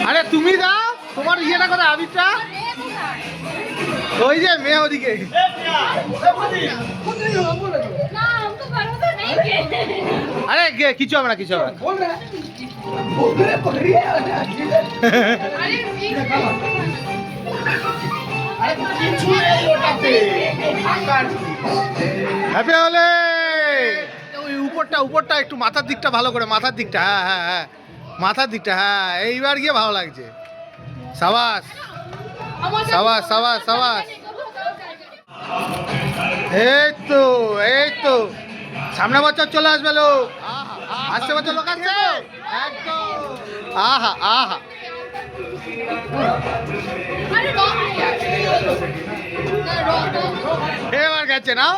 আরে তুমি দাও, তোমার ইয়েটা করে আবিরটা ওই যে মেয়ে ওদিকে। আরে কিছু হবে না, কিছু হবে না। হ্যাপি হলে ওই উপরটা একটু মাথার দিকটা ভালো করে, মাথার দিকটা। হ্যাঁ হ্যাঁ হ্যাঁ, মাথার দিকটা। হ্যাঁ, এইবার গিয়ে ভালো লাগছে। সাবাস সাবাস সাবাস সাবাস। এই তো সামনে বছর চলে আসবে লোক, আসছে বছর লোক আসছে একদম। আহা আহা, এবার গেছে না।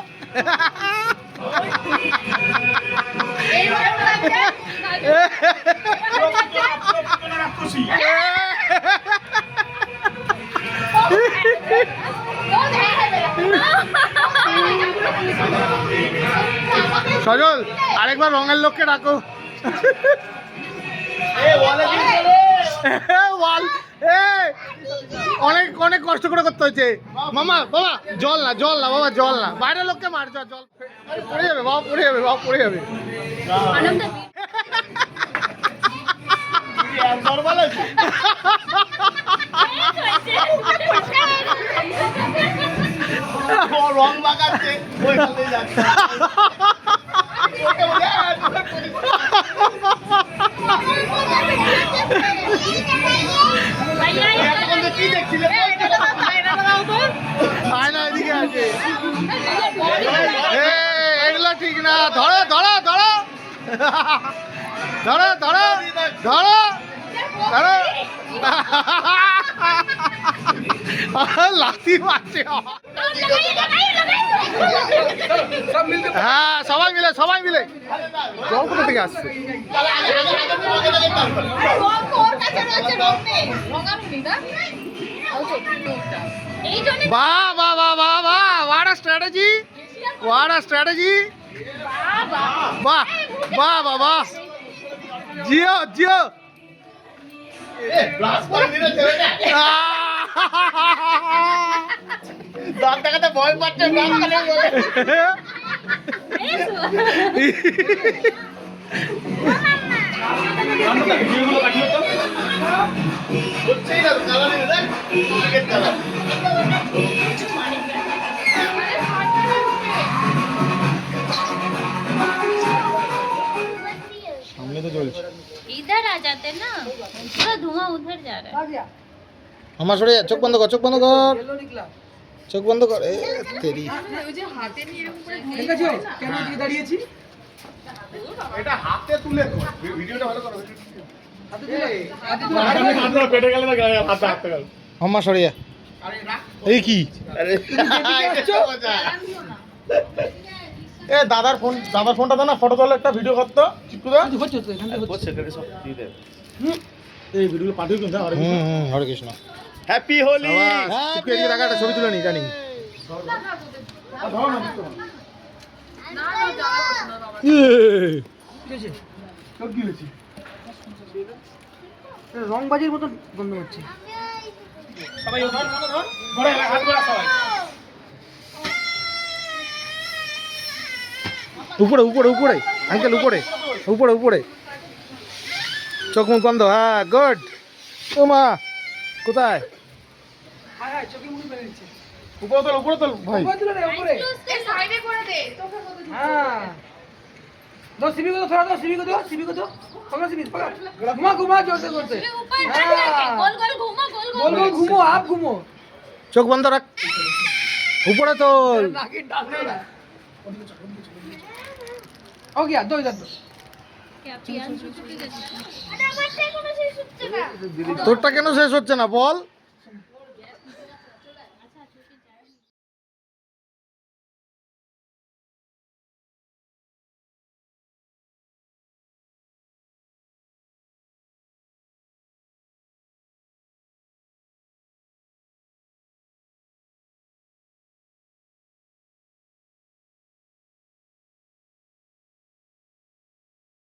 সজল আরেকবার রঙের লোককে ডাকো। অনেক অনেক কষ্ট করে করতে হয়েছে মামা। বাবা জল না বাবা, জল না, বাইরের লোককে মার, জল পড়ে যাবে বাবা, পড়ে যাবে বাবা, পড়ে যাবে। রং লাগাচ্ছে এগুলো ঠিক না। ধরো ধরো ধরো ধরো ধরো ধরো ধরো, লাথি মারছে। হ্যাঁ সবাই মিলে, সবাই মিলে। জল কোথা থেকে আসছে? বাহ বাহ বাহ বাহ বাহ, what a strategy, what a strategy, বাহ বাহ বাহ বাহ, জিও জিও। দাঁত দেখাতে ভয় পাচ্ছে। सामने तो चलছে, इधर आ जाते ना, पूरा धुआं उधर जा रहा है। আমার সরে যা, চোখ বন্ধ কর, চোখ বন্ধ কর, চোখ বন্ধ কর। এ তেরি, ওই যে হাতে নিয়ে এরকম করে দেখেছো কেন দিয়ে দাঁড়িয়েছি? এটা হাতে তুলে কর, ভিডিওটা ভালো করো। হাতে তুলে পেটে গেলে না, হাতে হাতে গেল। আমার সরে যা। এই কি? আরে এ দাদার ফোনটা দাও না, ফটো তোলা, একটা ভিডিও করতো। চিকু দা হচ্ছে তো এখানে হচ্ছে এটা সব দিয়ে দে। এই ভিডিওগুলো পাঠিয়ে দিন। হরে কৃষ্ণ, হ্যাপি হোলি। চিকু এদিকে রাখা, একটা ছবি তুলে নি জানি। রংবাজির মতো গন্ধ হচ্ছে। সবাই ধর ধর ধরে হাত ধরা সবাই। উপরে উপরে উপরে আঙ্কেল, উপরে উপরে উপরে, চোখ মুখ বন্ধ। হ্যাঁ গুড। ও মা কোথায়? হ্যাঁ হ্যাঁ, চোখে মুখে বেরিয়ে দিচ্ছে। উপরে তোল ভাই। উপরে তুলে দে, উপরে। साइडे করে দে, তোকে কত হ্যাঁ दो सीबी को दो, थोड़ा दो सीबी को दो, सीबी को दो, पकड़ो सीबी पकड़, घुमा घुमा जोर से ऊपर टच करके गोल गोल घूमो, गोल गोल घूमो, आप घूमो। চোখ বন্ধ রাখ, উপরে তোল। नागिन डालने ना हो गया, दो इधर दो। क्या पियान चुचुकी दे। अरे बच्चे को नहीं सुनते ना। তোরটা কেন শেষ হচ্ছে না বল?